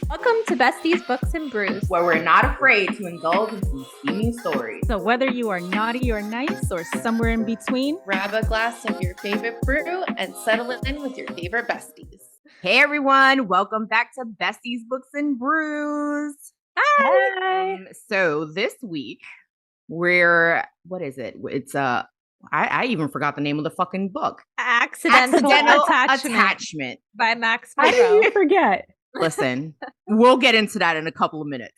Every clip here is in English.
Welcome to Besties, Books and Brews, where we're not afraid to indulge in some steaming stories. So whether you are naughty or nice or somewhere in between, grab a glass of your favorite brew and settle in with your favorite besties. Hey everyone, welcome back to Besties, Books and Brews. Hi. So this week what is it? It's I even forgot the name of the fucking book. Accidental Attachment by Max Monroe. How did you forget? Listen, we'll get into that in a couple of minutes.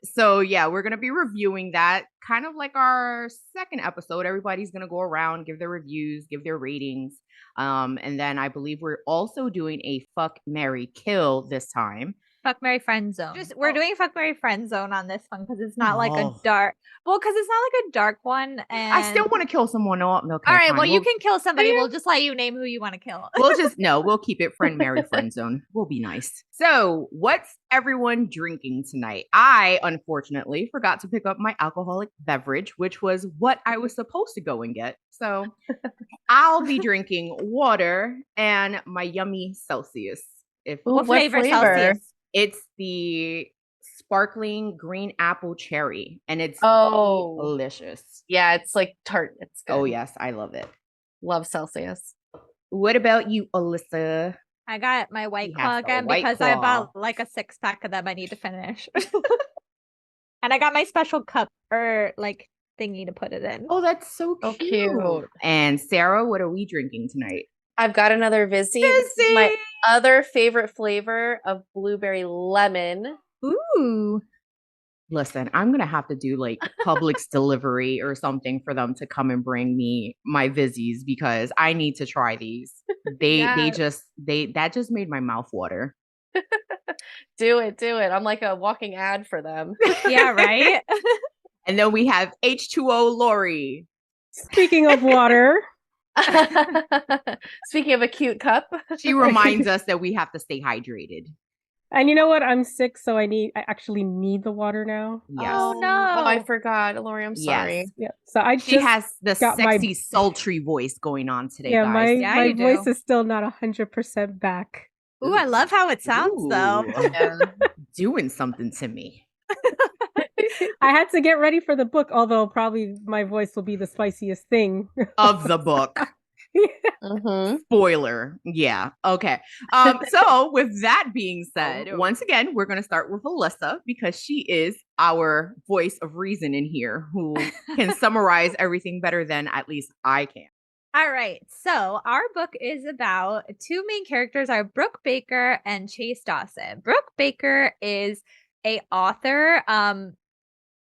So yeah, we're going to be reviewing that, kind of like our second episode. Everybody's going to go around, give their reviews, give their ratings. And then I believe we're also doing a fuck, marry, kill this time. Fuck, marry, friend zone. We're doing fuck, marry, friend zone on this one because it's not like a dark. Well, because it's not like a dark one. And I still want to kill someone. Okay, all right, fine. well, you can kill somebody. We'll just let you name who you want to kill. We'll keep it friend, marry, friend zone. We'll be nice. So, what's everyone drinking tonight? I, unfortunately, forgot to pick up my alcoholic beverage, which was what I was supposed to go and get. So, I'll be drinking water and my yummy Celsius. What flavor Celsius? It's the sparkling green apple cherry, and it's delicious. Yeah, it's like tart. It's good. Oh yes, I love it. Love Celsius. What about you, Alyssa? I got my White Claw again because I bought like a 6-pack of them I need to finish. And I got my special cup or like thingy to put it in. Oh, that's so cute. And Sarah, what are we drinking tonight? I've got another Vizzy. This is my other favorite flavor of blueberry lemon. Ooh. Listen, I'm going to have to do like Publix delivery or something for them to come and bring me my Vizzies because I need to try these. That just made my mouth water. Do it. I'm like a walking ad for them. Yeah, right? And then we have H2O Lori. Speaking of water. Speaking of a cute cup, she reminds us that we have to stay hydrated. And you know what? I'm sick, so I actually need the water now. Yes. Oh no! Oh, I forgot, Lori. I'm sorry. Yes. Yeah. So she has the sexy, sultry voice going on today, guys. My voice is still not 100% back. Ooh, I love how it sounds though. Yeah. Doing something to me. I had to get ready for the book, although probably my voice will be the spiciest thing of the book. Mm-hmm. Spoiler. Yeah. Okay. So with that being said, once again, we're going to start with Alyssa because she is our voice of reason in here who can summarize everything better than at least I can. All right. So our book is about two main characters are Brooke Baker and Chase Dawson. Brooke Baker is a author.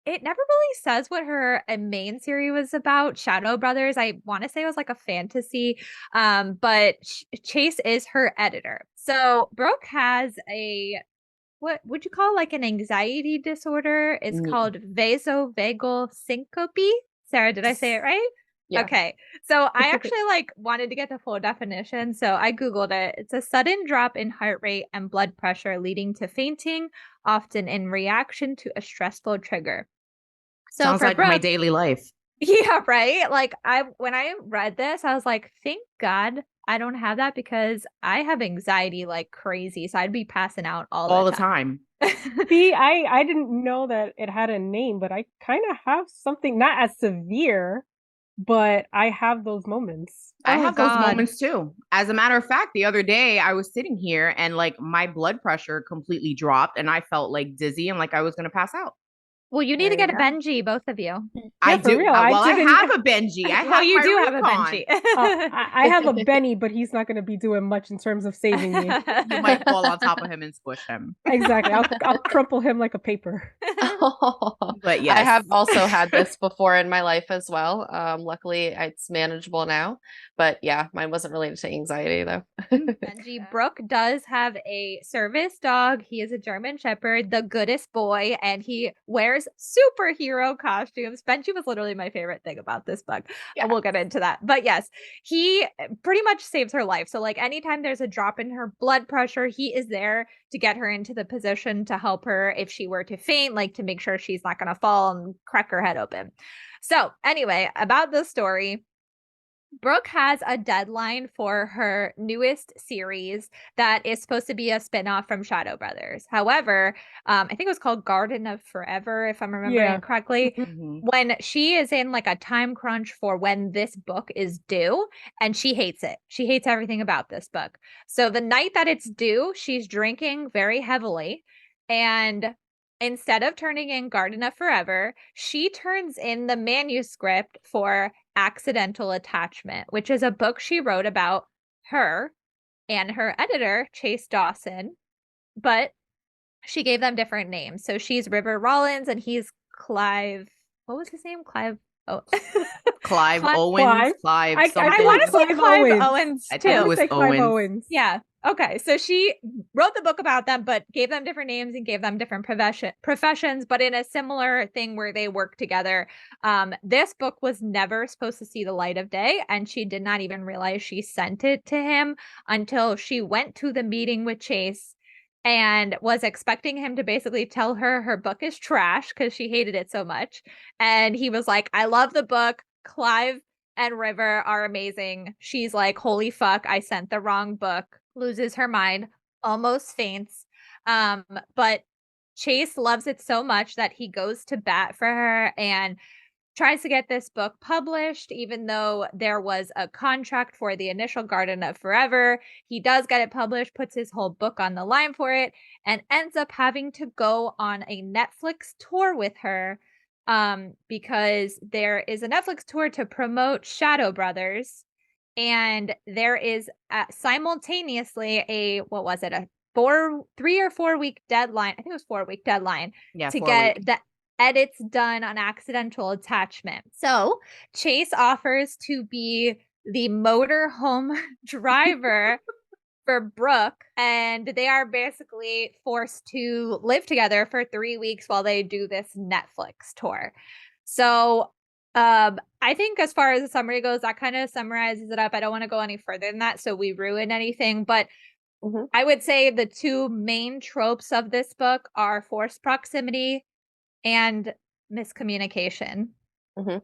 It never really says what her main series was about. Shadow Brothers, I want to say it was like a fantasy, but Chase is her editor. So Brooke has what would you call like an anxiety disorder? It's called vasovagal syncope. Sarah, did I say it right? Yeah. Okay. So I actually wanted to get the full definition. So I Googled it. It's a sudden drop in heart rate and blood pressure leading to fainting, often in reaction to a stressful trigger. So sounds like Brooke, my daily life. Yeah, right? Like when I read this, I was like, thank God I don't have that because I have anxiety like crazy. So I'd be passing out all the time. See, I didn't know that it had a name, but I kind of have something not as severe, but I have those moments. I have those moments too. As a matter of fact, the other day I was sitting here and like my blood pressure completely dropped and I felt like dizzy and like I was going to pass out. Well, you need to get a Benji, both of you. I do. Real. I have a Benji. You do have a Benji. I have a Benny, but he's not going to be doing much in terms of saving me. You might fall on top of him and squish him. Exactly. I'll crumple him like a paper. But yes. I have also had this before in my life as well. Luckily, it's manageable now. But yeah, mine wasn't related to anxiety though. Benji, Brooke does have a service dog. He is a German Shepherd, the goodest boy, and he wears superhero costumes. Benji was literally my favorite thing about this book. Yeah. And we'll get into that. But yes, he pretty much saves her life. So like anytime there's a drop in her blood pressure, he is there to get her into the position to help her if she were to faint, like to make sure she's not going to fall and crack her head open. So anyway, about the story. Brooke has a deadline for her newest series that is supposed to be a spinoff from Shadow Brothers. However, I think it was called Garden of Forever, if I'm remembering it correctly. Mhm. When she is in like a time crunch for when this book is due, and she hates it. She hates everything about this book. So the night that it's due, she's drinking very heavily. And instead of turning in Garden of Forever, she turns in the manuscript for Accidental Attachment, which is a book she wrote about her and her editor, Chase Dawson, but she gave them different names. So she's River Rollins and he's Clive. What was his name? Clive. Oh, Clive Owens, Clive. Clive I something. want to say Clive Clive Owens. Owens I too. think I it would was say Clive Owens. Owens. Yeah. Okay. So she wrote the book about them, but gave them different names and gave them different professions, but in a similar thing where they work together. This book was never supposed to see the light of day, and she did not even realize she sent it to him until she went to the meeting with Chase and was expecting him to basically tell her her book is trash because she hated it so much. And he was like, I love the book. Clive and River are amazing. She's like, holy fuck, I sent the wrong book, loses her mind, almost faints. But Chase loves it so much that he goes to bat for her and tries to get this book published, even though there was a contract for the initial Garden of Forever. He does get it published, puts his whole book on the line for it, and ends up having to go on a Netflix tour with her because there is a Netflix tour to promote Shadow Brothers. And there is simultaneously what was it, a 3 or 4 week deadline. I think it was 4 week deadline to get the edits done on Accidental Attachment. So Chase offers to be the motorhome driver for Brooke, and they are basically forced to live together for 3 weeks while they do this Netflix tour. So I think as far as the summary goes, that kind of summarizes it up. I don't want to go any further than that, so we ruin anything, but I would say the two main tropes of this book are forced proximity and miscommunication. Our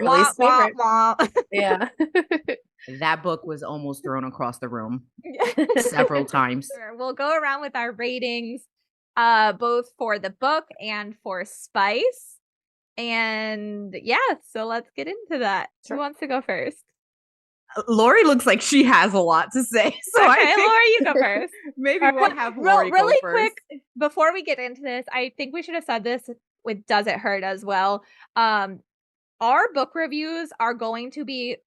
least favorite. Yeah. That book was almost thrown across the room several times. We'll go around with our ratings, both for the book and for Spice. And yeah, so let's get into that. Sure. Who wants to go first? Lori looks like she has a lot to say. So Okay, I think Lori, you go first. maybe we'll have Lori really go first. quick, before we get into this, I think we should have said this with Does It Hurt as well. Our book reviews are going to be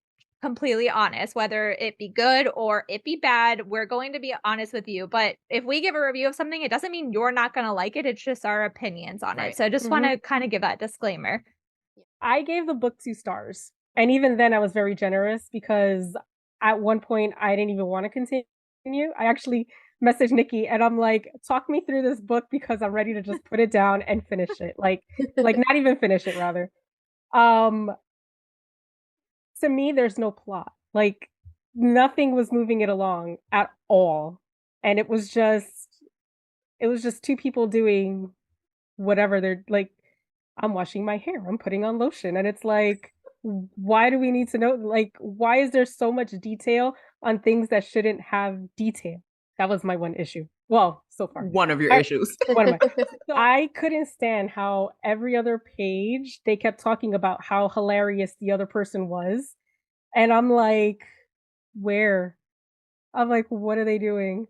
completely honest, whether it be good or it be bad. We're going to be honest with you. But if we give a review of something, it doesn't mean you're not going to like it. It's just our opinions on it. So I just want to kind of give that disclaimer. I gave the book 2 stars. And even then I was very generous because at one point I didn't even want to continue. I actually messaged Nikki and I'm like, talk me through this book because I'm ready to just put it down and finish it. Like not even finish it rather. To me, there's no plot. Like nothing was moving it along at all. And it was just two people doing whatever they're like. I'm washing my hair, I'm putting on lotion. And it's like, why do we need to know? Like, why is there so much detail on things that shouldn't have detail? That was my one issue. Well, so far. One of your issues. One of my. I couldn't stand how every other page they kept talking about how hilarious the other person was. And I'm like, where? I'm like, what are they doing?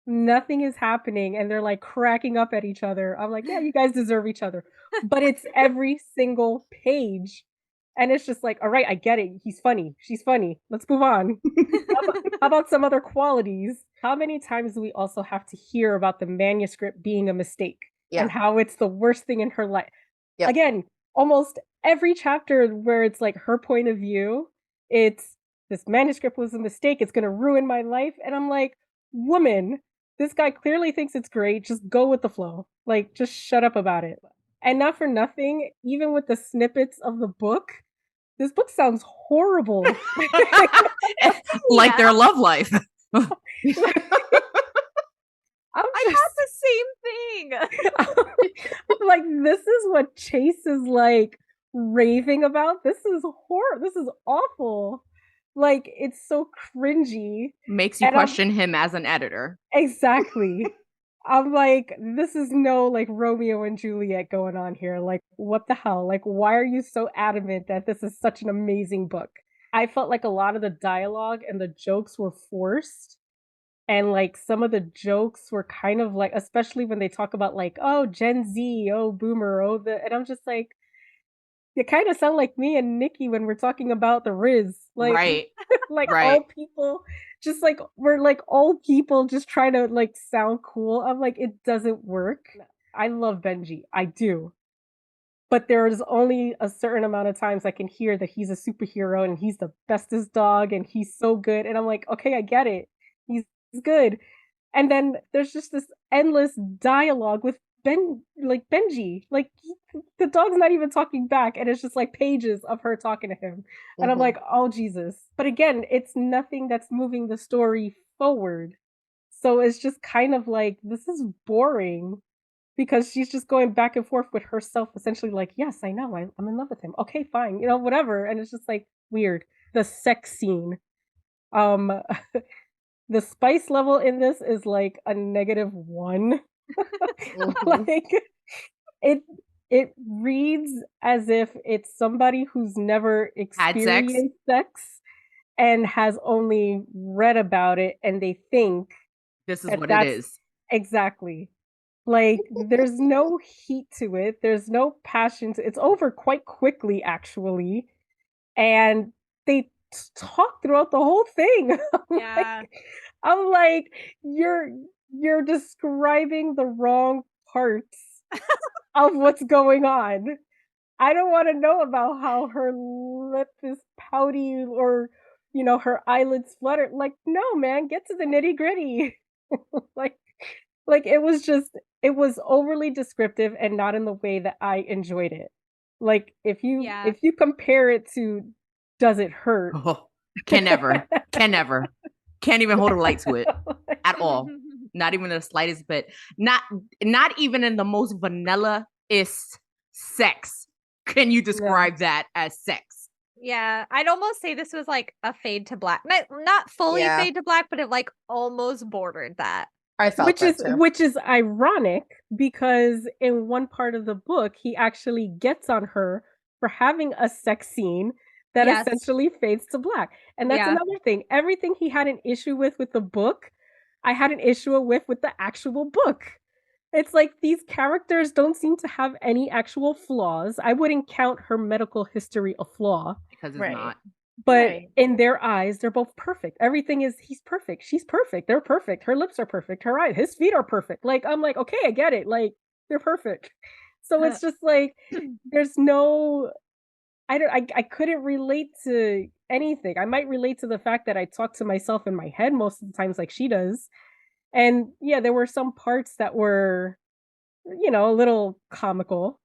Nothing is happening. And they're like cracking up at each other. I'm like, yeah, you guys deserve each other. But it's every single page. And it's just like, all right, I get it. He's funny. She's funny. Let's move on. How about some other qualities? How many times do we also have to hear about the manuscript being a mistake and how it's the worst thing in her life? Yep. Again, almost every chapter where it's like her point of view, it's this manuscript was a mistake. It's going to ruin my life. And I'm like, woman, this guy clearly thinks it's great. Just go with the flow. Like, just shut up about it. And not for nothing, even with the snippets of the book, this book sounds horrible. Like their love life. I thought the same thing. Like, this is what Chase is like raving about. This is horror. This is awful. Like, it's so cringy. Makes you question him as an editor. Exactly. I'm like, this is no like Romeo and Juliet going on here. Like, what the hell? Like, why are you so adamant that this is such an amazing book? I felt like a lot of the dialogue and the jokes were forced. And like some of the jokes were kind of like, especially when they talk about like, oh, Gen Z, oh, boomer, oh, and I'm just like, you kind of sound like me and Nikki when we're talking about the Riz. Like, right. like right. all people, just like, we're like old people just trying to like sound cool. I'm like, it doesn't work. I love Benji. I do. But there's only a certain amount of times I can hear that he's a superhero and he's the bestest dog and he's so good. And I'm like, okay, I get it. He's good. And then there's just this endless dialogue with Benji. Like the dog's not even talking back, and it's just like pages of her talking to him. And I'm like, oh Jesus. But again, it's nothing that's moving the story forward. So it's just kind of like, this is boring. Because she's just going back and forth with herself, essentially like, yes, I know, I'm in love with him. Okay, fine, whatever. And it's just like weird. The sex scene. The spice level in this is like a -1. Like it reads as if it's somebody who's never experienced sex and has only read about it, and they think this is what it is. Exactly. Like, there's no heat to it. There's no passion to it. It's over quite quickly, actually. And they talk throughout the whole thing. Yeah. I'm like, you're describing the wrong parts of what's going on. I don't want to know about how her lip is pouty or, her eyelids flutter. Like, no, man, get to the nitty gritty. Like it was overly descriptive and not in the way that I enjoyed it. Like if you compare it to Does It Hurt? Oh, can never. Can't even hold a light to it at all. Not even the slightest bit. Not even in the most vanilla-ist sex can you describe that as sex. Yeah, I'd almost say this was like a fade to black. Not fully fade to black, but it like almost bordered that. I felt which is ironic because in one part of the book he actually gets on her for having a sex scene that essentially fades to black. And that's another thing. Everything he had an issue with the book, I had an issue with the actual book. It's like these characters don't seem to have any actual flaws. I wouldn't count her medical history a flaw. Because it's not. But in their eyes, they're both perfect. Everything is, he's perfect. She's perfect. They're perfect. Her lips are perfect. Her eyes, his feet are perfect. Like, I'm like, okay, I get it. Like, they're perfect. So it's just like, there's no, I couldn't relate to anything. I might relate to the fact that I talk to myself in my head most of the times like she does. And yeah, there were some parts that were, a little comical.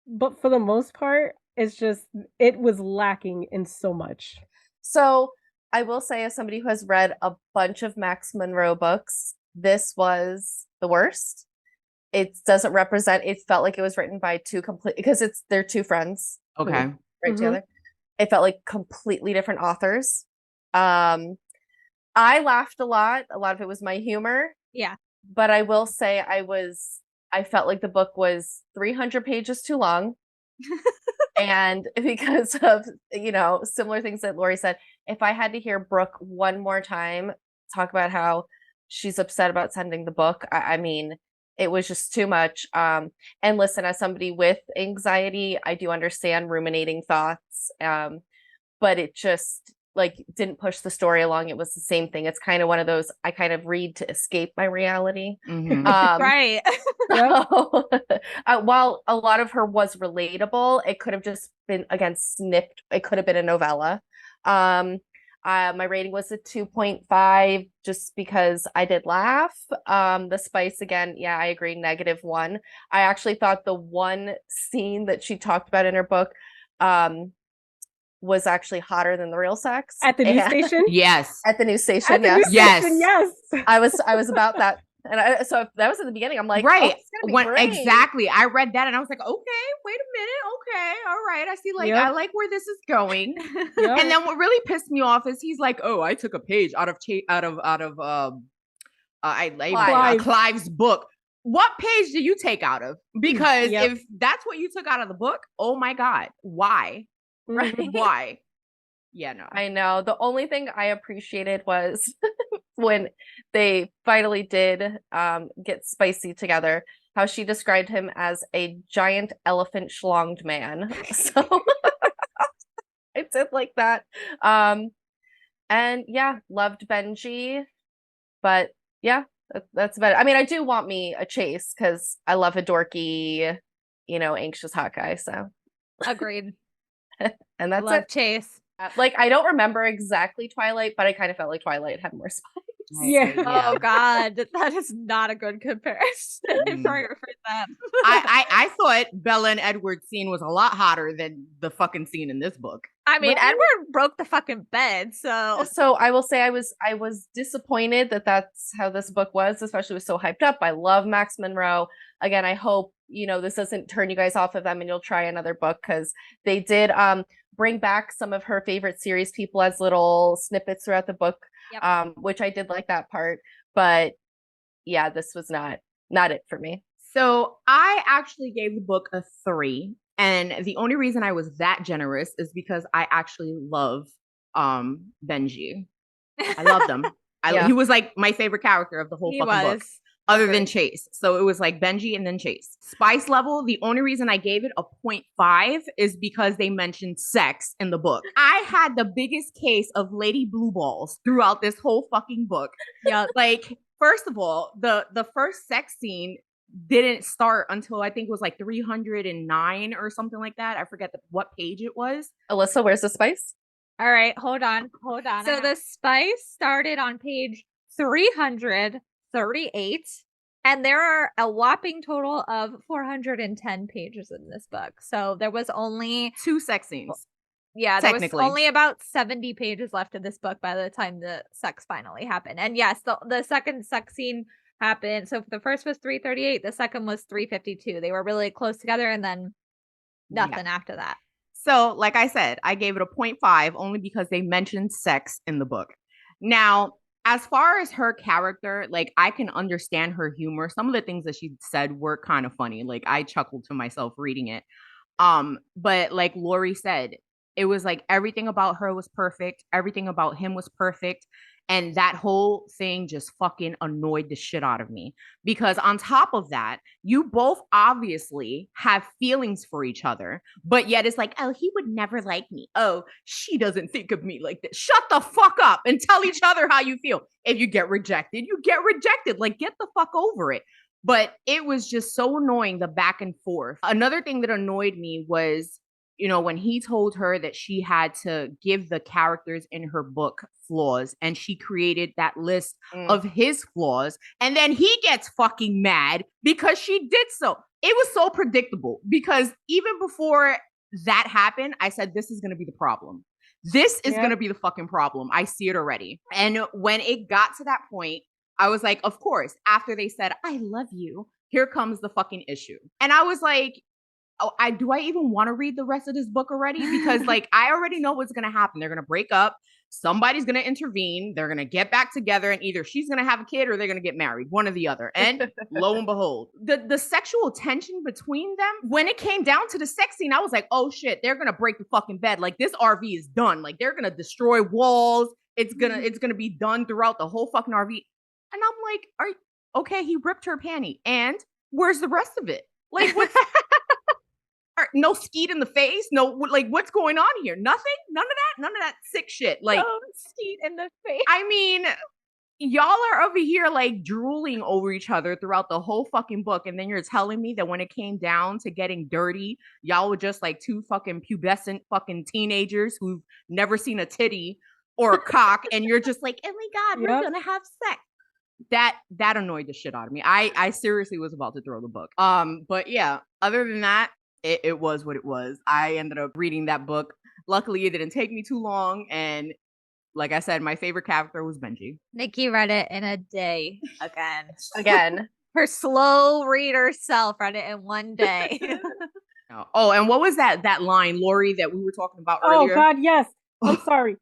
But for the most part, it was lacking in so much. So I will say, as somebody who has read a bunch of Max Monroe books, this was the worst. It doesn't represent, it felt like it was written by because they're two friends. Okay. Right together. It felt like completely different authors. I laughed a lot. A lot of it was my humor. Yeah. But I will say I felt like the book was 300 pages too long. And because of, similar things that Lori said, if I had to hear Brooke one more time talk about how she's upset about sending the book, I mean, it was just too much. And listen, as somebody with anxiety, I do understand ruminating thoughts. But it just didn't push the story along. It was the same thing. It's kind of one of those, I kind of read to escape my reality. Right. So, while a lot of her was relatable, it could have just been, again, snipped. It could have been a novella. My rating was a 2.5 just because I did laugh. The spice, again, yeah, I agree, -1. I actually thought the one scene that she talked about in her book was actually hotter than the real sex at the news station. Yes, at the news station. At the news station, yes. I was about that And so if that was at the beginning, I'm like, right. it's gonna be great. Exactly. I read that and I was like, okay, wait a minute. Okay. All right. I see. Like, I like where this is going. And then what really pissed me off is he's like, oh, I took a page out of Clive's book. What page do you take out of? Because if that's what you took out of the book, oh my God, why? Right? Why? Yeah, no. I know. The only thing I appreciated was when they finally did get spicy together, how she described him as a giant elephant schlonged man. So I did like that. And yeah, loved Benji. But yeah, that's about it. I mean, I do want me a Chase because I love a dorky, anxious hot guy. So agreed. And that's love it. Chase. Like, I don't remember exactly Twilight, but I kind of felt like Twilight had more spice. Yeah. Oh God, that is not a good comparison. I'm sorry for that. I thought Bella and Edward's scene was a lot hotter than the fucking scene in this book. I mean, Edward broke the fucking bed, so I will say I was disappointed that that's how this book was, especially was so hyped up. I love Max Monroe. Again, I hope this doesn't turn you guys off of them and you'll try another book, because they did bring back some of her favorite series people as little snippets throughout the book. Yep. Which I did like that part, but yeah, this was not it for me. So I actually gave the book a 3, and the only reason I was that generous is because I actually love Benji. I loved him. He was like my favorite character of the whole book. Other than Chase. So it was like Benji and then Chase. Spice level, the only reason I gave it a 0.5 is because they mentioned sex in the book. I had the biggest case of Lady Blue Balls throughout this whole fucking book. Yeah, like, first of all, the first sex scene didn't start until I think it was like 309 or something like that. I forget what page it was. Alyssa, where's the spice? All right, hold on. So the spice started on page 338, and there are a whopping total of 410 pages in this book. So there was only 2 sex scenes. Yeah, there was only about 70 pages left of this book by the time the sex finally happened. And yes, the second sex scene happened. So the first was 338, the second was 352. They were really close together, and then nothing after that. So, like I said, I gave it a 0.5 only because they mentioned sex in the book. Now, as far as her character, like, I can understand her humor. Some of the things that she said were kind of funny. Like, I chuckled to myself reading it. But like Lori said, it was like everything about her was perfect. Everything about him was perfect. And that whole thing just fucking annoyed the shit out of me. Because on top of that, you both obviously have feelings for each other, but yet it's like, oh, he would never like me. Oh, she doesn't think of me like this. Shut the fuck up and tell each other how you feel. If you get rejected, you get rejected. Like, get the fuck over it. But it was just so annoying, the back and forth. Another thing that annoyed me was, when he told her that she had to give the characters in her book flaws, and she created that list of his flaws, and then he gets fucking mad because she did so. It was so predictable, because even before that happened, I said, this is going to be the problem. This is going to be the fucking problem. I see it already. And when it got to that point, I was like, of course, after they said, I love you, here comes the fucking issue. And I was like, oh, do I even want to read the rest of this book already? Because like, I already know what's going to happen. They're going to break up. Somebody's going to intervene. They're going to get back together, and either she's going to have a kid or they're going to get married, one or the other. And lo and behold, the sexual tension between them, when it came down to the sex scene, I was like, oh shit, they're going to break the fucking bed. Like, this RV is done. Like, they're going to destroy walls. It's going to be done throughout the whole fucking RV. And I'm like, okay, he ripped her panty. And where's the rest of it? Like, what's... No skeet in the face. No, like, what's going on here? Nothing. None of that sick shit. Like, no skeet in the face. I mean, y'all are over here like drooling over each other throughout the whole fucking book, and then you're telling me that when it came down to getting dirty, y'all were just like 2 fucking pubescent fucking teenagers who've never seen a titty or a cock, and you're just like, oh my God, we're gonna have sex. That annoyed the shit out of me. I seriously was about to throw the book. But yeah, other than that, it was what it was. I ended up reading that book. Luckily, it didn't take me too long, and Like I said, my favorite character was Benji. Nikki read it in a day again. Again. Her slow reader self read it in one day. Oh, and what was that line, Lori, that we were talking about earlier? Oh God, yes. I'm sorry.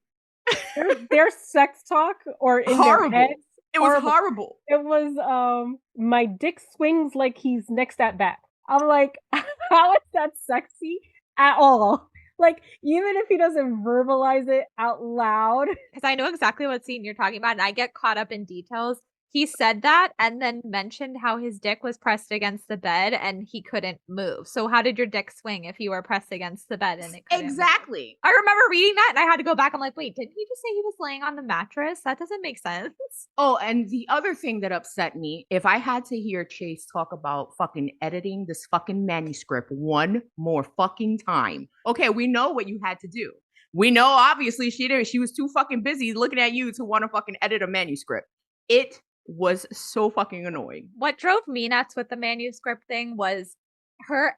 Their sex talk or in horrible. their heads. It was horrible. It was my dick swings like he's next at bat. I'm like, how is that sexy at all? Like, even if he doesn't verbalize it out loud. Because I know exactly what scene you're talking about, and I get caught up in details. He said that and then mentioned how his dick was pressed against the bed and he couldn't move. So how did your dick swing if you were pressed against the bed and it couldn't Exactly. move? I remember reading that and I had to go back. I'm like, wait, didn't he just say he was laying on the mattress? That doesn't make sense. Oh, and the other thing that upset me, if I had to hear Chase talk about fucking editing this fucking manuscript one more fucking time. Okay, we know what you had to do. We know obviously she was too fucking busy looking at you to want to fucking edit a manuscript. It was so fucking annoying. What drove me nuts with the manuscript thing was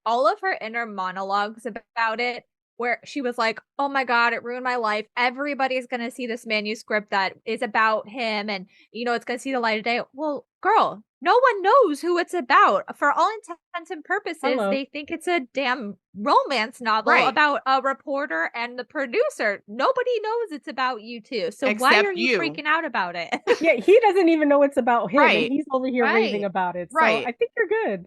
all of her inner monologues about it, where she was like, oh my God, it ruined my life. Everybody's going to see this manuscript that is about him and, it's going to see the light of day. Well, girl, no one knows who it's about. For all intents and purposes, they think it's a damn romance novel about a reporter and the producer. Nobody knows it's about you two. So except why are you freaking out about it? Yeah, he doesn't even know it's about him. Right. And he's over here raving about it. So I think you're good.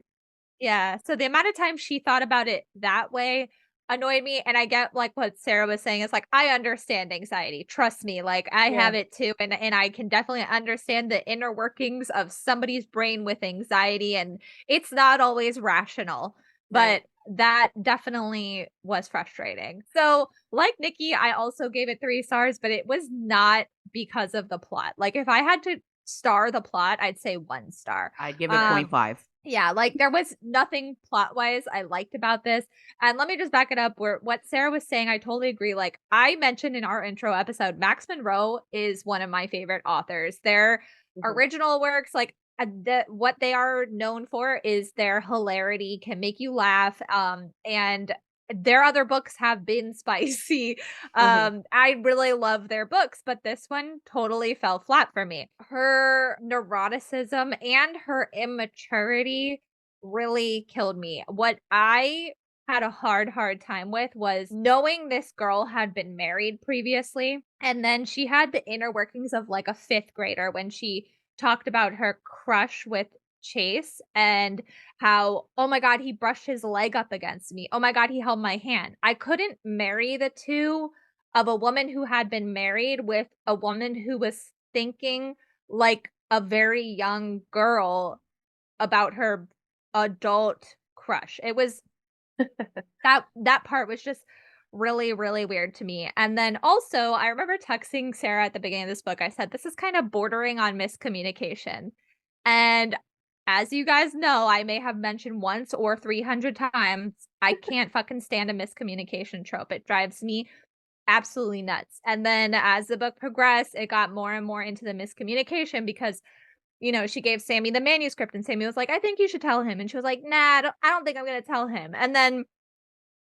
Yeah. So the amount of time she thought about it that way annoyed me. And I get like what Sarah was saying is like, I understand anxiety. Trust me. Like I have it too. And I can definitely understand the inner workings of somebody's brain with anxiety. And it's not always rational, but that definitely was frustrating. So like Nikki, I also gave it 3 stars, but it was not because of the plot. Like if I had to star the plot, I'd say 1 star. I'd give it 0.5. Yeah, like there was nothing plot wise I liked about this. And let me just back it up where what Sarah was saying, I totally agree. Like I mentioned in our intro episode, Max Monroe is one of my favorite authors. Their original works, like what they are known for is their hilarity, can make you laugh. And their other books have been spicy. I really love their books, but this one totally fell flat for me. Her neuroticism and her immaturity really killed me. What I had a hard time with was knowing this girl had been married previously, and then she had the inner workings of like a 5th grader when she talked about her crush with Chase and how, oh my God, he brushed his leg up against me. Oh my God, he held my hand. I couldn't marry the two of a woman who had been married with a woman who was thinking like a very young girl about her adult crush. It was that part was just really, really weird to me. And then also, I remember texting Sarah at the beginning of this book. I said, this is kind of bordering on miscommunication. And as you guys know, I may have mentioned once or 300 times, I can't fucking stand a miscommunication trope. It drives me absolutely nuts. And then as the book progressed, it got more and more into the miscommunication because, she gave Sammy the manuscript and Sammy was like, I think you should tell him. And she was like, nah, I don't think I'm going to tell him. And then,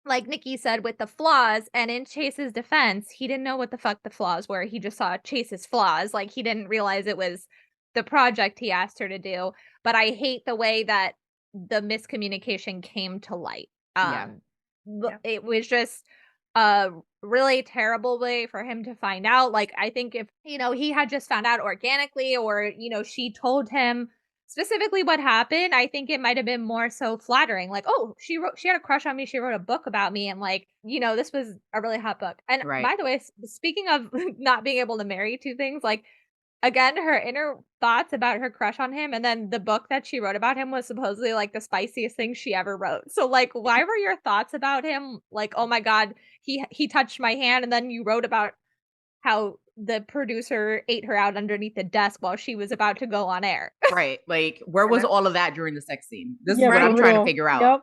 like Nikki said, with the flaws, and in Chase's defense, he didn't know what the fuck the flaws were. He just saw Chase's flaws. Like he didn't realize it was the project he asked her to do. But I hate the way that the miscommunication came to light. It was just a really terrible way for him to find out. Like, I think if, he had just found out organically or, she told him specifically what happened, I think it might have been more so flattering. Like, oh, she had a crush on me. She wrote a book about me. And like, this was a really hot book. And by the way, speaking of not being able to marry 2 things, like, again, her inner thoughts about her crush on him, and then the book that she wrote about him was supposedly like the spiciest thing she ever wrote. So like, why were your thoughts about him like, oh my God, he touched my hand, and then you wrote about how the producer ate her out underneath the desk while she was about to go on air? Right. Like, where was all of that during the sex scene? This is what I'm trying to figure out.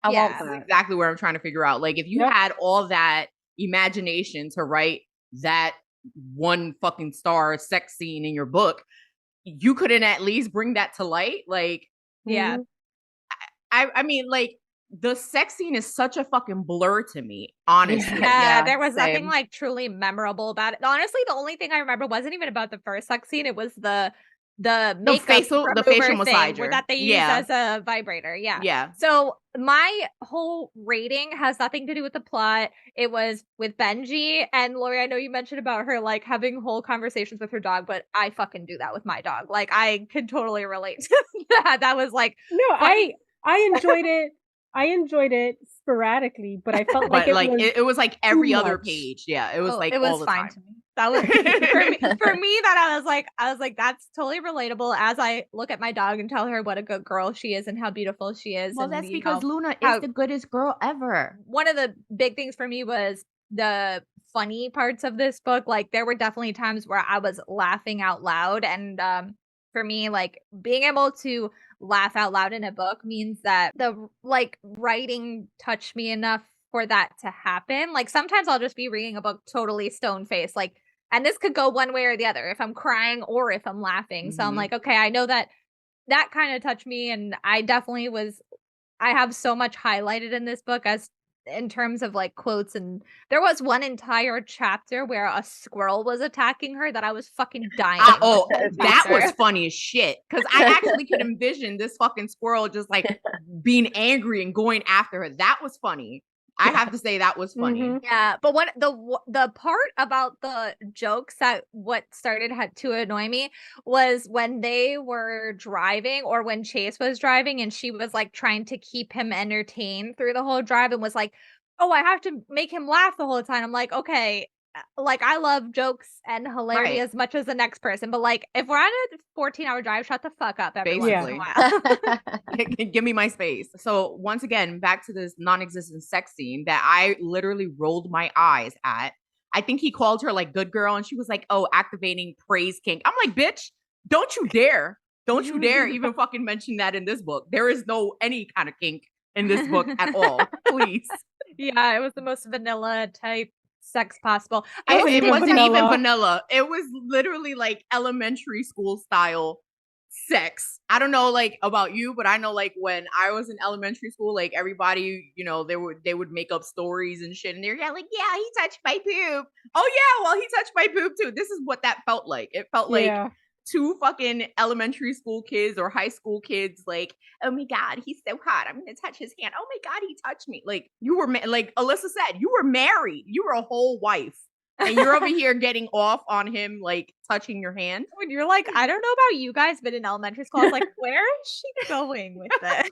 Yep. This is exactly where I'm trying to figure out. Like, if you had all that imagination to write that 1 fucking star sex scene in your book, you couldn't at least bring that to light. Like, yeah. I mean, like, the sex scene is such a fucking blur to me, honestly. Yeah, there was nothing same. like truly memorable about it. Honestly, the only thing I remember wasn't even about the first sex scene. It was the makeup facial remover thing massager. where that they use Yeah. as a vibrator. Yeah. Yeah. So my whole rating has nothing to do with the plot. It was with Benji and Lori. I know you mentioned about her like having whole conversations with her dog, but I fucking do that with my dog. Like I could totally relate to that. That was like No, funny. I enjoyed it. I enjoyed it sporadically, but I felt like But like was it was like too every other much. page. Yeah. It was Oh, like it was all the fine time. to me. That was for me that I was like that's totally relatable as I look at my dog and tell her what a good girl she is and how beautiful she is. Well, And that's you because know Luna how is the goodest girl ever. one of the big things for me was the funny parts of this book. Like there were definitely times where I was laughing out loud, and for me, like being able to laugh out loud in a book means that the like writing touched me enough for that to happen. Like sometimes I'll just be reading a book totally stone faced, like, and this could go one way or the other if I'm crying or if I'm laughing. So I'm Mhm. like, okay, I know that that kind of touched me, and I definitely was I have so much highlighted in this book as in terms of like quotes, and there was one entire chapter where a squirrel was attacking her that I was fucking dying. Oh, the that was chapter. funny as shit. Because I actually could envision this fucking squirrel just like being angry and going after her. That was funny. I have to say that was funny. Mhm. Yeah, but what the part about the jokes that what started had to annoy me was when they were driving or when Chase was driving and she was like trying to keep him entertained through the whole drive and was like, "Oh, I have to make him laugh the whole time." I'm like, "Okay, like I love jokes and hilarity Right. as much as the next person, but like if we're on a 14-hour drive, shut the fuck up every once in a Basically. while." Give me my space. So once again, back to this non-existent sex scene that I literally rolled my eyes at. I think he called her like good girl, and she was like, "Oh, activating praise kink." I'm like, "Bitch, don't you dare! Don't you dare even fucking mention that in this book. There is no any kind of kink in this book at all. Please." Yeah, it was the most vanilla type sex possible. I It just wasn't It even wasn't even vanilla. vanilla. It was literally like elementary school style sex. I don't know like about you, but I know like when I was in elementary school, like everybody, you know, they would make up stories and shit, and they're like, "Yeah, he touched my poop." Oh yeah, well he touched my poop too. This is what that felt like. It felt like Yeah. two fucking elementary school kids or high school kids, like, "Oh my god, he's so hot. I'm gonna touch his hand. Oh my god, he touched me." Like you were like Alyssa said, you were married. You were a whole wife. And you're over here getting off on him like touching your hand. when you're like, I don't know about you guys, but in elementary school, I was like, where is she going with this?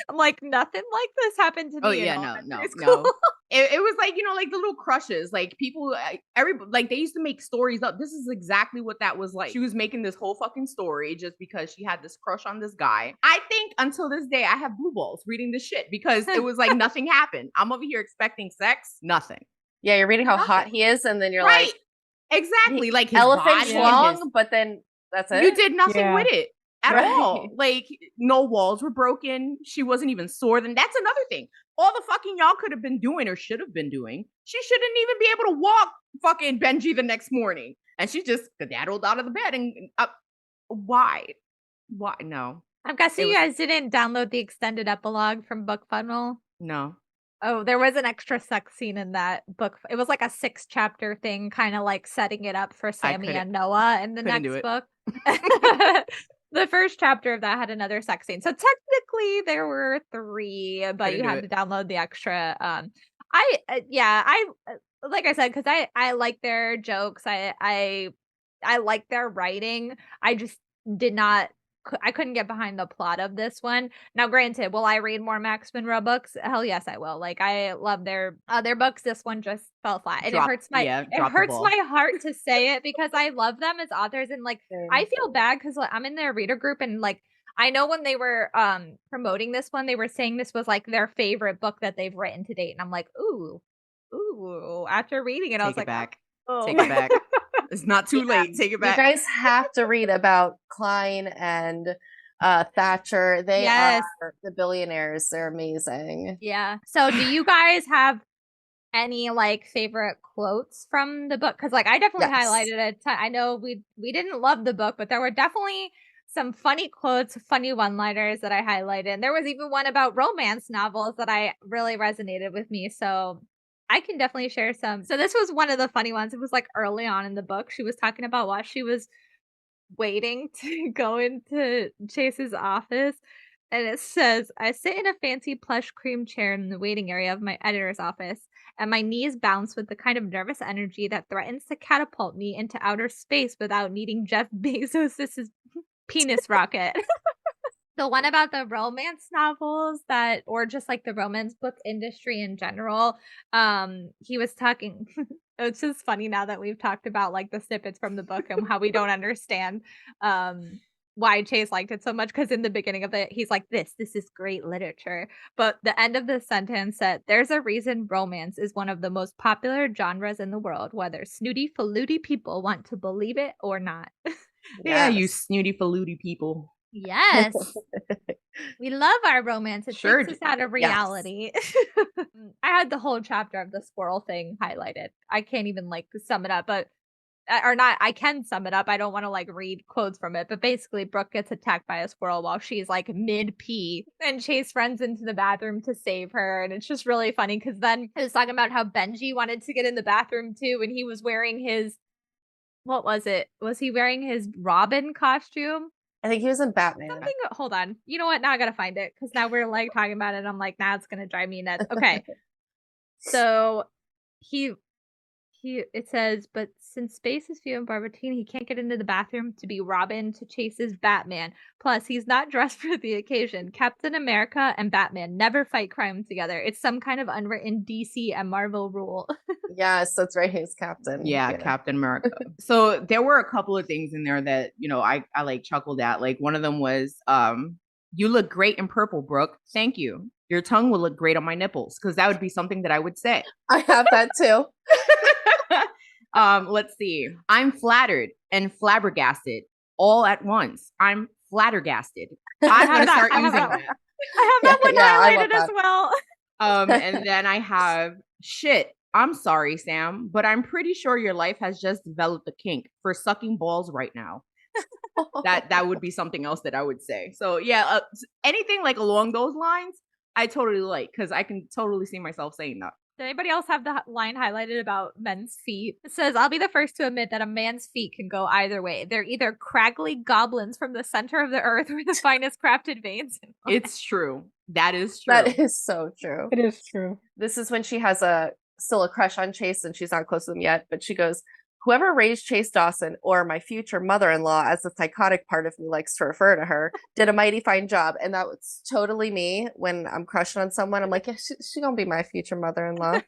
I'm like, nothing like this happened to me Oh in yeah, no, elementary no, school. no. It was like, you know, like the little crushes, like people, every like they used to make stories up. This is exactly what that was like. She was making this whole fucking story just because she had this crush on this guy. I think until this day, I have blue balls reading this shit because it was like nothing happened. I'm over here expecting sex, nothing. Yeah, you're reading how hot Nothing. he is, and then you're Right. like, Exactly. Like his elephant body and schlong, his but then that's you it. did nothing Yeah. with it at Right. all. Like no walls were broken. She wasn't even sore. Then that's another thing. All the fucking y'all could have been doing or should have been doing. She shouldn't even be able to walk fucking Benji the next morning. And she just skedaddled out of the bed and why? Why? No. I'm guessing It you was- guys didn't download the extended epilogue from Book Funnel. No. Oh, there was an extra sex scene in that book. It was like a 6-chapter thing, kind of like setting it up for Sammy couldn't- and Noah in the couldn't next do it. book. The first chapter of that had another sex scene. So technically there were 3, but Couldn't you do had it. to download the extra. Like I said, because I like their jokes. I like their writing. I just did not. I couldn't get behind the plot of this one. Now, granted, will I read more Max Monroe books? Hell yes, I will. Like I love their books. This one just fell flat, and it hurts my heart to say it because I love them as authors, and like I feel bad because like, I'm in their reader group, and like I know when they were promoting this one, they were saying this was like their favorite book that they've written to date, and I'm like, ooh. After reading it, I was Take it like, back. oh. Take it back. It's not too late. Take it You back. guys have to read about Klein and Thatcher. They Yes. are the billionaires. They're amazing. Yeah. So do you guys have any like favorite quotes from the book? Because like I definitely Yes. highlighted it. I know we didn't love the book, but there were definitely some funny quotes, funny one-liners that I highlighted. And there was even one about romance novels that I really resonated with me. So I can definitely share some. So this was one of the funny ones. It was like early on in the book. She was talking about while she was waiting to go into Chase's office. And it says, I sit in a fancy plush cream chair in the waiting area of my editor's office, and my knees bounce with the kind of nervous energy that threatens to catapult me into outer space without needing Jeff Bezos' penis rocket. The one about the romance novels that, or just like the romance book industry in general, he was talking. It's just funny now that we've talked about like the snippets from the book and how we don't understand why Chase liked it so much, because in the beginning of it, he's like, this is great literature. But the end of the sentence said, there's a reason romance is one of the most popular genres in the world, whether snooty, faluty people want to believe it or not. Yeah, you snooty, faluty people. Yes. We love our romance. It Sure takes us out of reality. Yes. I had the whole chapter of the squirrel thing highlighted. I can't even like sum it up, but or not, I can sum it up. I don't want to like read quotes from it, but basically Brooke gets attacked by a squirrel while she's like mid pee, and Chase runs into the bathroom to save her. And it's just really funny because then it was talking about how Benji wanted to get in the bathroom too, and he was wearing his, what was it? Was he wearing his Robin costume? I think he was in Batman. Something, hold on. You know what? Now I gotta find it because now we're like talking about it. And I'm like, nah, it's gonna drive me nuts. Okay. So it says, but since space is few and far between, he can't get into the bathroom to be Robin to Chase's Batman. Plus, he's not dressed for the occasion. Captain America and Batman never fight crime together. It's some kind of unwritten DC and Marvel rule. Yes, that's right. He's Captain. Yeah, Captain America. So there were a couple of things in there that, you know, I like chuckled at. Like one of them was, you look great in purple, Brooke. Thank you. Your tongue will look great on my nipples, because that would be something that I would say. I have that too. Let's see. I'm flattered and flabbergasted all at once. I'm flattergasted. I'm gonna start using that. I have that one highlighted as well. And then I have, shit, I'm sorry, Sam, but I'm pretty sure your life has just developed a kink for sucking balls right now. That would be something else that I would say. So yeah, anything like along those lines, I totally like, because I can totally see myself saying that. Did anybody else have the line highlighted about men's feet? It says, I'll be the first to admit that a man's feet can go either way. They're either craggy goblins from the center of the earth or the finest crafted veins. It's true. That is true. That is so true. It is true. This is when she has still a crush on Chase, and she's not close to him yet, but she goes, whoever raised Chase Dawson, or my future mother-in-law, as the psychotic part of me likes to refer to her, did a mighty fine job. And that was totally me when I'm crushing on someone. I'm like, yeah, she gonna be my future mother-in-law.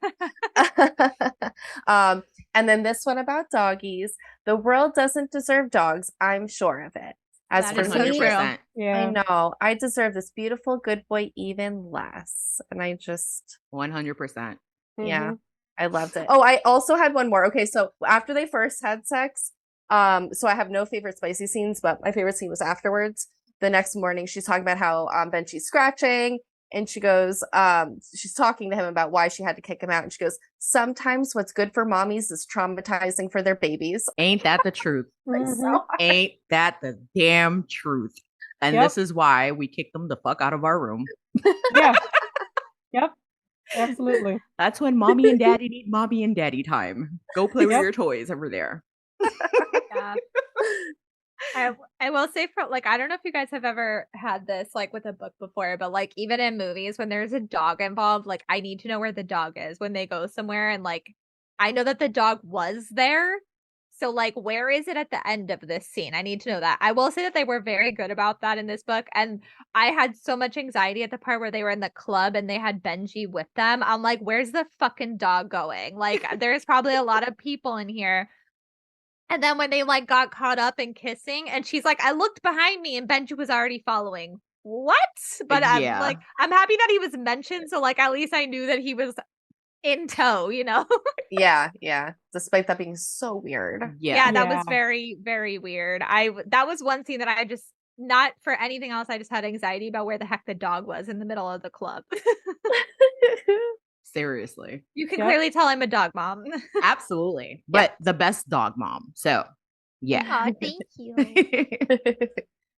And then this one about doggies. The world doesn't deserve dogs. I'm sure of it. As That for is me, 100%. Yeah. I know I deserve this beautiful good boy even less. And I just 100%. yeah, Mhm. I loved it. Oh, I also had one more. Okay, so after they first had sex, so I have no favorite spicy scenes, but my favorite scene was afterwards. The next morning, she's talking about how Benji's scratching, and she goes, she's talking to him about why she had to kick him out, and she goes, sometimes what's good for mommies is traumatizing for their babies. Ain't that the truth? Mhm. Ain't that the damn truth? And Yep. this is why we kicked them the fuck out of our room. Yeah. Yep. Absolutely. That's when mommy and daddy need mommy and daddy time. Go play with Yep. your toys over there. Yeah. I will say, for like, I don't know if you guys have ever had this like with a book before, but like even in movies when there's a dog involved, like I need to know where the dog is when they go somewhere, and like I know that the dog was there. So like where is it at the end of this scene? I need to know that. I will say that they were very good about that in this book, and I had so much anxiety at the part where they were in the club and they had Benji with them. I'm like, where's the fucking dog going? Like there's probably a lot of people in here. And then when they like got caught up in kissing, and she's like, I looked behind me and Benji was already following. What? But I'm Yeah. like, I'm happy that he was mentioned. So like, at least I knew that he was in tow, you know? Yeah, despite that being so weird. Yeah, that was Yeah. very, very weird. That was one scene that I just, not for anything else, I just had anxiety about where the heck the dog was in the middle of the club. Seriously. You can Yep. clearly tell I'm a dog mom. Absolutely. But the best dog mom. So, yeah. Aw, thank you.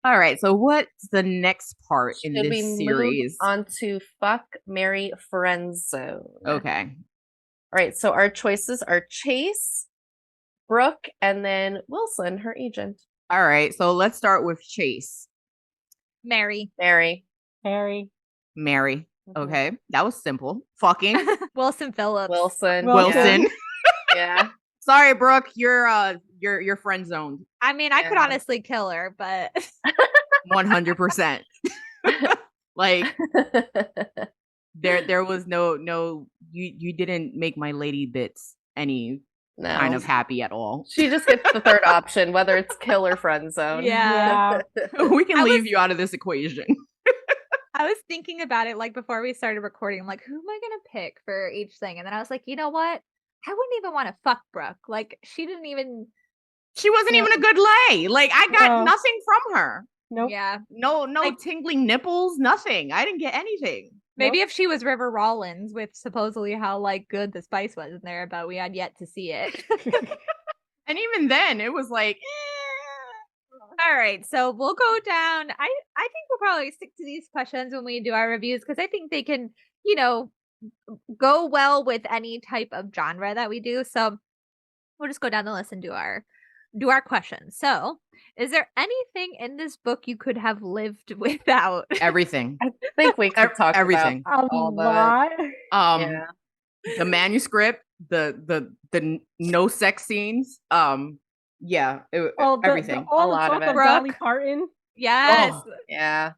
All right. So what's the next part in Should we this move series? on to fuck, marry, friend zone? Okay. All right. So our choices are Chase, Brooke, and then Wilson, her agent. All right. So let's start with Chase. Mary. Mary. Harry. Mary. Mhm. Okay. That was simple. Fucking Wilson Phillips. Wilson. Wilson. Yeah. Sorry, Brooke. You're friend zoned. I mean, I could Yeah. honestly kill her, but 100%. Like there was no you didn't make my lady bits any No. kind of happy at all. She just gets the third option, whether it's kill or friend zone. Yeah. We can I leave was- you out of this equation. I was thinking about it like before we started recording. I'm like, who am I gonna pick for each thing? And then I was like, you know what? I wouldn't even want to fuck Brooke. Like, she didn't even. She wasn't even a good lay. Like I got No. nothing from her. Nope. Yeah. No Like- tingling nipples, nothing. I didn't get anything. Maybe if she was River Rollins with supposedly how like good the spice was in there, but we had yet to see it. And even then, it was like, All right, so we'll go down. I think we'll probably stick to these questions when we do our reviews because I think they can, go well with any type of genre that we do. So we'll just go down the list and do our questions. So, is there anything in this book you could have lived without? everything. I think we could talk Everything. about A all the lot. yeah. The manuscript, the no sex scenes. Yeah, everything. All A the lot talk of it. Dolly Brooke. Parton. Yes. Oh. Yeah.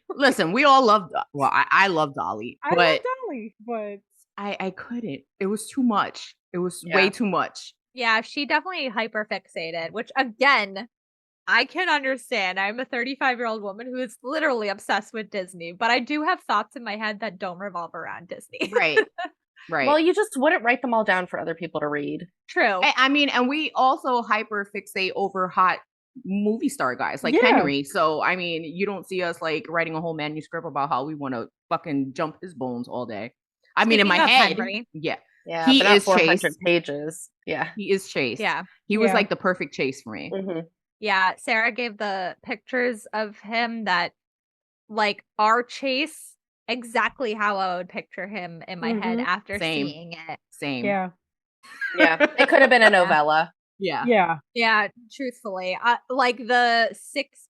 Listen, we all loved. Well, I love Dolly, I but love Dolly, but I couldn't. It was too much. It was Yeah. way too much. Yeah, she definitely hyper fixated, which again, I can understand. I'm a 35-year-old woman who is literally obsessed with Disney, but I do have thoughts in my head that don't revolve around Disney. Right. Right. Well, you just wouldn't write them all down for other people to read. True. I mean, and we also hyper fixate over hot movie star guys like Yeah. Henry. So I mean, you don't see us like writing a whole manuscript about how we want to fucking jump his bones all day. I mean, in my Speaking of head, Henry. yeah, Yeah. He but not is 400 Chase. pages. Yeah. he is Chase. Yeah. He was Yeah. like the perfect Chase for me. hmm Yeah. Sarah gave the pictures of him that like are Chase exactly how I would picture him in my head Mhm. after Same. seeing it. Same. yeah, Yeah. It could have been a novella. Yeah. yeah. Yeah, truthfully. Like the six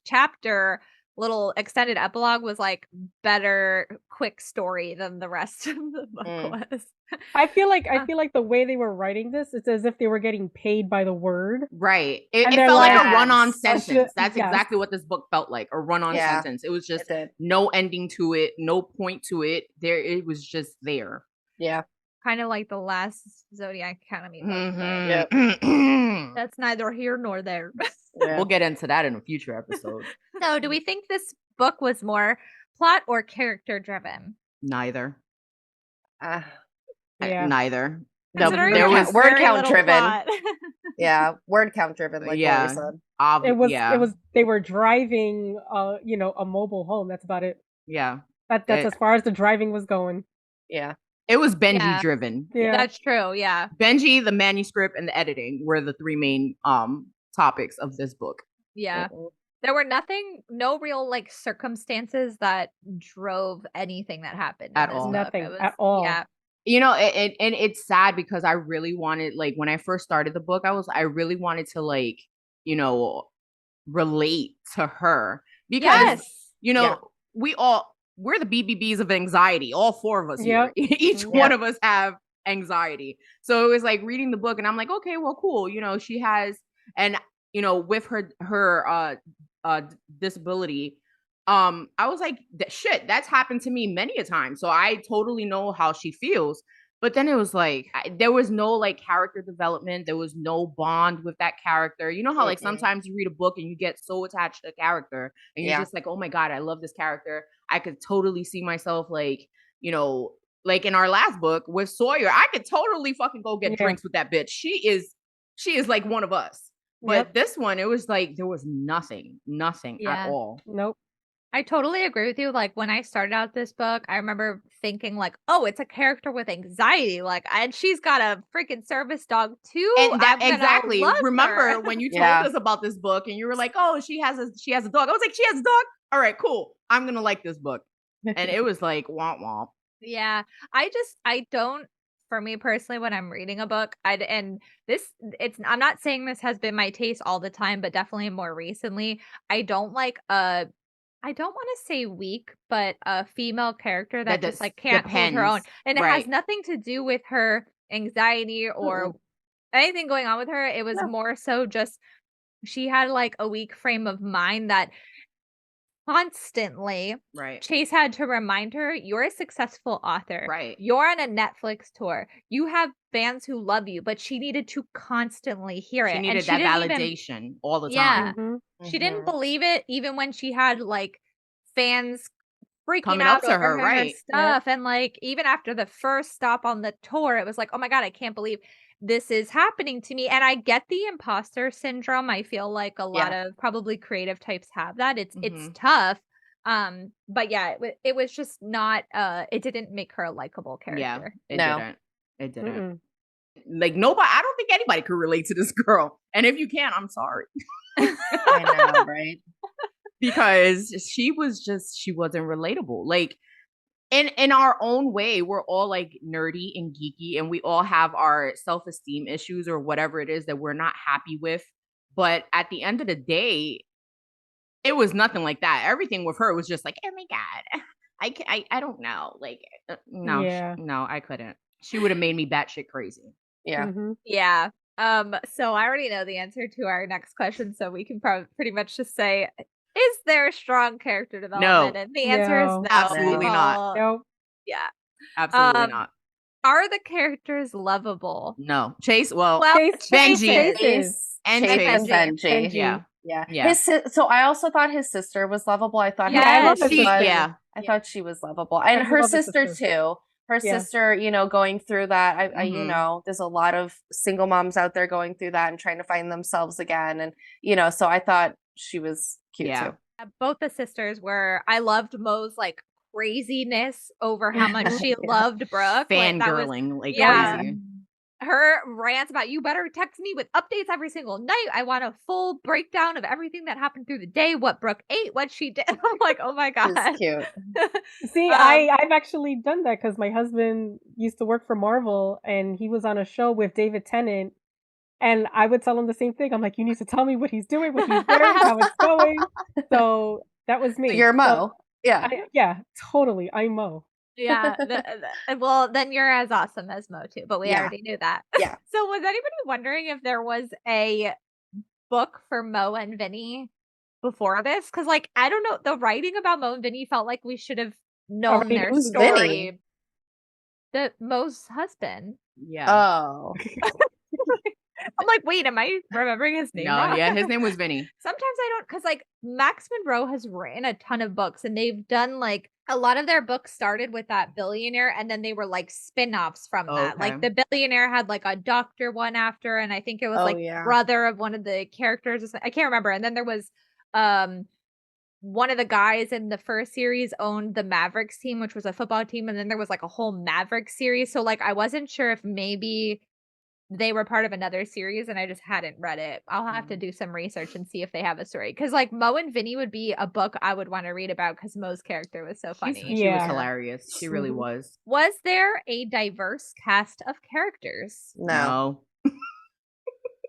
chapter little extended epilogue was like better quick story than the rest of the book Mm. was. I feel like the way they were writing this, it's as if they were getting paid by the word. Right. It And it they're felt like a like, run-on "Yes, sentence. That's yes." exactly what this book felt like. A run-on Yeah. sentence. It was It just did. no ending to it, no point to it. It was just there. Yeah. Kind of like the last Zodiac Academy book. but Yep. Mhm. That's neither here nor there. Yeah. We'll get into that in a future episode. So, do we think this book was more plot or character driven? Neither. Yeah. Neither. Considering there there's was word very count little driven. plot. Yeah. Word count driven, like Yeah. Lori said. It was they were driving a mobile home. That's about it. yeah. That's It- as far as the driving was going. Yeah. It was Benji Yeah. driven. Yeah. That's true. Yeah. Benji, the manuscript, and the editing were the three main topics of this book. Yeah. Mhm. There were no real like circumstances that drove anything that happened in At this all. book. Nothing It was, at all. Yeah. You know, and it's sad because I really wanted, like, when I first started the book, I really wanted to, like, relate to her because Yes. Yeah. we're the BBBs of anxiety, all four of us Yep. here. Each Yeah. one of us have anxiety. So it was like reading the book and I'm like, okay, well, cool. She has, and with her disability, I was like, shit, that's happened to me many a time. So I totally know how she feels. But then it was like, there was no like character development. There was no bond with that character. You know how like Mhm. sometimes you read a book and you get so attached to a character and you're Yeah. just like, oh my God, I love this character. I could totally see myself like, like in our last book with Sawyer, I could totally fucking go get Yeah. drinks with that bitch. She is like one of us. But Yep. this one, it was like there was nothing Yeah. at all. Nope. I totally agree with you. Like when I started out this book, I remember thinking like, oh, it's a character with anxiety. Like, and she's got a freaking service dog too. And that I'm gonna exactly. love Remember her. when you told Yeah. us about this book and you were like, "Oh, she has a dog." I was like, "She has a dog? All right, cool. I'm gonna like this book." And it was like womp womp. Yeah. I don't, for me personally, when I'm reading a book, I'm not saying this has been my taste all the time, but definitely more recently. I don't like I don't want to say weak, but a female character that just like can't hold her own. Depends. And it has Right. nothing to do with her anxiety or anything going on with her. It was No. more so just she had like a weak frame of mind that constantly Right. Chase had to remind her, you're a successful author. Right. You're on a Netflix tour. You have fans who love you, but she needed to constantly hear She it. needed and she that didn't even validation all the Yeah. time. Mhm. She didn't believe it even when she had like fans freaking Coming out up to over her, right. stuff. And like even after the first stop on the tour, it was like, oh my God, I can't believe this is happening to me. And I get the imposter syndrome. I feel like a lot Yeah. of probably creative types have that. It's Mhm. tough. But yeah, it was just not it didn't make her a likable Yeah, character. it No. didn't. It didn't. Mm-mm. Like nobody, I don't think anybody could relate to this girl. And if you can, I'm sorry. I know, right? Because she wasn't relatable. Like in our own way, we're all like nerdy and geeky and we all have our self-esteem issues or whatever it is that we're not happy with. But at the end of the day, it was nothing like that. Everything with her was just like, oh my God, I don't know. Like, no, Yeah. no, I couldn't. She would have made me batshit crazy. Yeah. Mhm. Yeah. So I already know the answer to our next question, so we can pretty much just say, is there strong character development? No. And the answer is No. no. Absolutely not. Nope. Yeah. Absolutely Um, not. Are the characters lovable? No. Chase, well, Well, Chase Benji. is. Chase, And Chase Chase. and Benji. Benji. Yeah. Yeah. Yeah. So I also thought his sister was lovable. I thought Yeah, I love Yes, his She, sister. yeah. I thought she was lovable. And I her love his sister sister. too. Her Yeah. sister, going through that. I Mhm. there's a lot of single moms out there going through that and trying to find themselves again. And so I thought she was cute Yeah. too. both the sisters were. I loved Mo's like craziness over how much she Yeah. loved Brooke. Like, that was Fangirling like yeah. crazy. Her rants about you better text me with updates every single night. I want a full breakdown of everything that happened through the day, what Brooke ate, what she did. I'm like, oh my She's God. cute. See, Um, I've actually done that because my husband used to work for Marvel and he was on a show with David Tennant. And I would tell him the same thing. I'm like, you need to tell me what he's doing, what he's wearing, how it's going. So that was me. So you're Mo. Yeah. Yeah, totally. I'm Mo. Yeah. Well, then you're as awesome as Mo too, but we Yeah. already knew that. Yeah. So was anybody wondering if there was a book for Mo and Vinny before this? Because like I don't know, the writing about Mo and Vinny felt like we should have known Already their Who's story. Vinny? The Mo's husband. Yeah. Oh. I'm like, wait, am I remembering his name No, wrong? yeah, his name was Vinny. Sometimes I don't, because like Max Monroe has written a ton of books and they've done like a lot of their books started with that billionaire and then they were like spin-offs from that. Like Okay. the billionaire had like a doctor one after, and I think it was Oh, like yeah. brother of one of the characters. I can't remember. And then there was one of the guys in the first series owned the Mavericks team, which was a football team, and then there was like a whole Mavericks series. So like I wasn't sure if maybe they were part of another series and I just hadn't read it. I'll have to do some research and see if they have a story. Because like Mo and Vinny would be a book I would want to read about because Mo's character was so funny. She was Yeah. hilarious. She really Mhm. was. Was there a diverse cast of characters? No.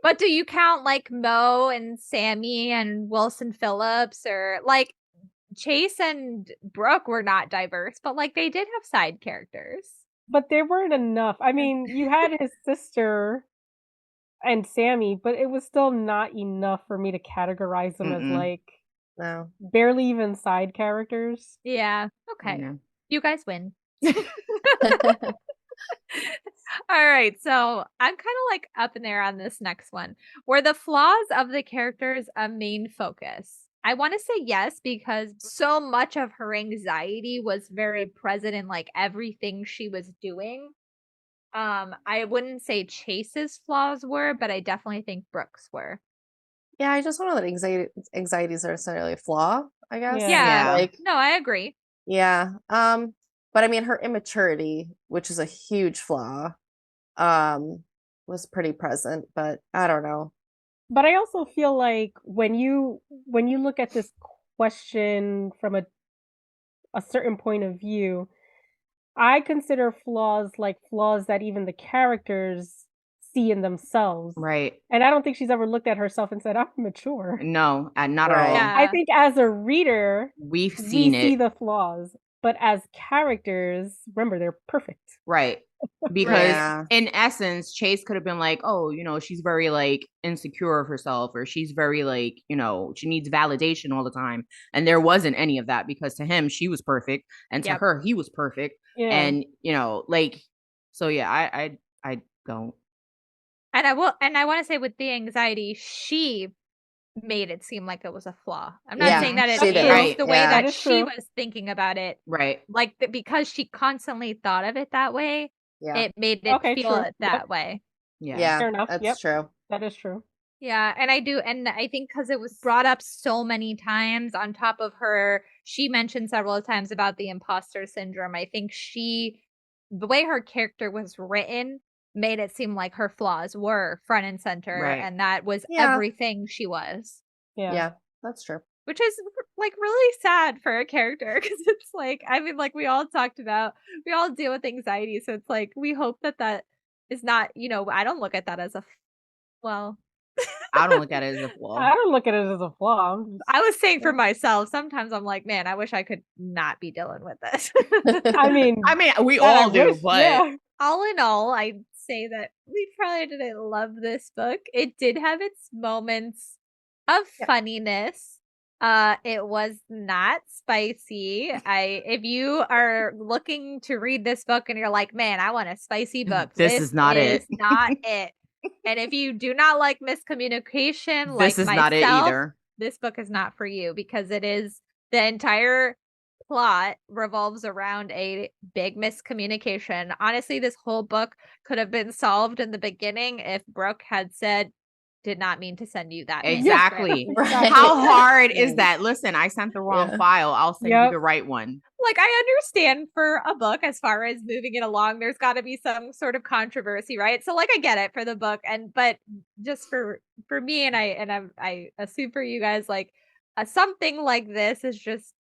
But do you count like Mo and Sammy and Wilson Phillips, or like Chase and Brooke were not diverse, but like they did have side characters. But there weren't enough. I mean, you had his sister and Sammy, but it was still not enough for me to categorize them as Mm-mm. like No. barely even side characters. Yeah. Okay. Yeah. You guys win. All right. So I'm kind of like up in there on this next one. Were the flaws of the characters a main focus? I want to say yes, because so much of her anxiety was very present in like everything she was doing. I wouldn't say Chase's flaws were, but I definitely think Brooke's were. Yeah, I just don't know that anxiety is necessarily a flaw. I guess. Yeah. Like, no, I agree. yeah. But I mean, her immaturity, which is a huge flaw, was pretty present. But I don't know. But I also feel like when you look at this question from a certain point of view, I consider flaws like flaws that even the characters see in themselves. Right. And I don't think she's ever looked at herself and said, I'm mature. No, not Right. at all. Yeah. I think as a reader, We've we seen see it. the flaws. But as characters, remember, they're perfect. Right. Because Yeah. in essence, Chase could have been like, oh, she's very like insecure of herself, or she's very like, she needs validation all the time. And there wasn't any of that, because to him, she was perfect. And to Yep. her, he was perfect. Yeah. And, like, so yeah, I don't. And I want to say with the anxiety, she made it seem like it was a flaw. I'm not Yeah, saying that it she is did. Right. the way Yeah. that That is she true. was thinking about it. Right. Like because she constantly thought of it that way, Yeah. it made it Okay, feel true. that Yep. way. Yeah. Yeah. Fair enough. That's Yep. true. That is true. Yeah, and I think because it was brought up so many times on top of her, she mentioned several times about the imposter syndrome. I think the way her character was written made it seem like her flaws were front and center, Right. and that was Yeah. everything she was. Yeah. Yeah, that's true. Which is like really sad for a character because it's like, I mean, like we all talked about, we all deal with anxiety. So it's like, we hope that is not, I don't look at that as well, I don't look at it as a flaw. I don't look at it as a flaw. I was saying for myself, sometimes I'm like, man, I wish I could not be dealing with this. I mean, we that I all do, wish, but yeah. All in all, I'd say that we probably didn't love this book. It did have its moments of funniness. It was not spicy. If you are looking to read this book and you're like, man, I want a spicy book, This is not it. not it. And if you do not like miscommunication, like this is myself, not it either. this book is not for you because it is the entire plot revolves around a big miscommunication. Honestly, this whole book could have been solved in the beginning if Brooke had said, did not mean to send you that. Exactly. Exactly. How hard is that? Listen, I sent the wrong Yeah. file. I'll send you Yep. the right one. Like, I understand for a book, as far as moving it along, there's got to be some sort of controversy, right? So, like, I get it for the book, but just for me, and I assume for you guys, like, something like this is just,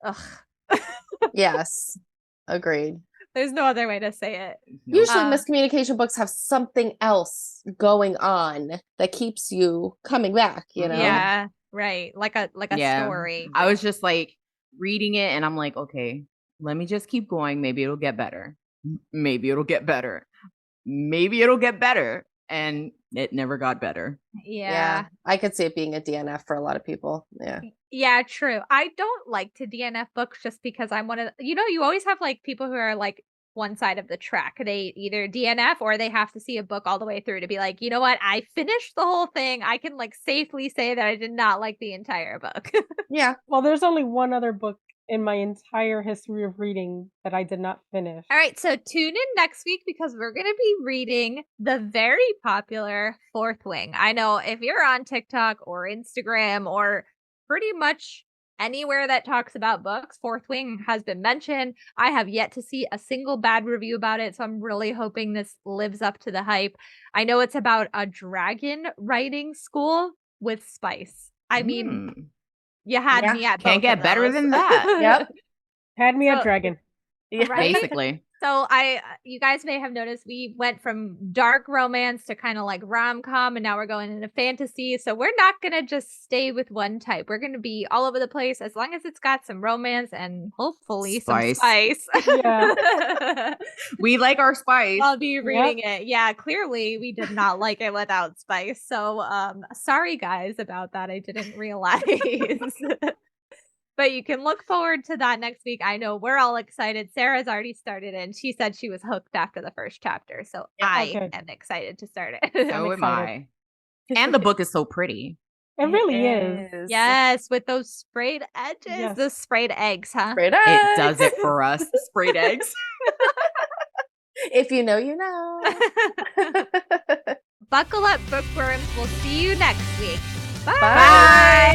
ugh. Yes, agreed. There's no other way to say it. No. Usually, miscommunication books have something else going on that keeps you coming back. You know. Yeah, right. Like a Yeah. story. I was just like reading it and I'm like, okay, let me just keep going. Maybe it'll get better. Maybe it'll get better. Maybe it'll get better. And it never got better. Yeah. I could see it being a DNF for a lot of people. Yeah. Yeah, true. I don't like to DNF books just because I'm one of you always have like people who are like one side of the track. They either DNF or they have to see a book all the way through to be like, you know what? I finished the whole thing. I can like safely say that I did not like the entire book. Yeah. Well, there's only one other book in my entire history of reading that I did not finish. All right, so tune in next week because we're going to be reading the very popular Fourth Wing. I know if you're on TikTok or Instagram or pretty much anywhere that talks about books, Fourth Wing has been mentioned. I have yet to see a single bad review about it, so I'm really hoping this lives up to the hype. I know it's about a dragon writing school with spice. I mean, you had me at Can't both get of better those. than that. Yep. Had me at So- dragon. Yeah. Right? Basically. So you guys may have noticed we went from dark romance to kind of like rom-com, and now we're going into fantasy. So we're not going to just stay with one type. We're going to be all over the place as long as it's got some romance and hopefully some spice. Yeah. We like our spice. I'll be reading it. Yeah, clearly we did not like it without spice. So sorry guys about that. I didn't realize. But you can look forward to that next week. I know we're all excited. Sarah's already started it, and she said she was hooked after the first chapter. So I am excited to start it. So am I. And the book is so pretty. It really is. Yes, with those sprayed edges. Yes. Those sprayed eggs, huh? Sprayed It eggs. does it for us. Sprayed eggs. If you know, you know. Buckle up, bookworms. We'll see you next week. Bye. Bye.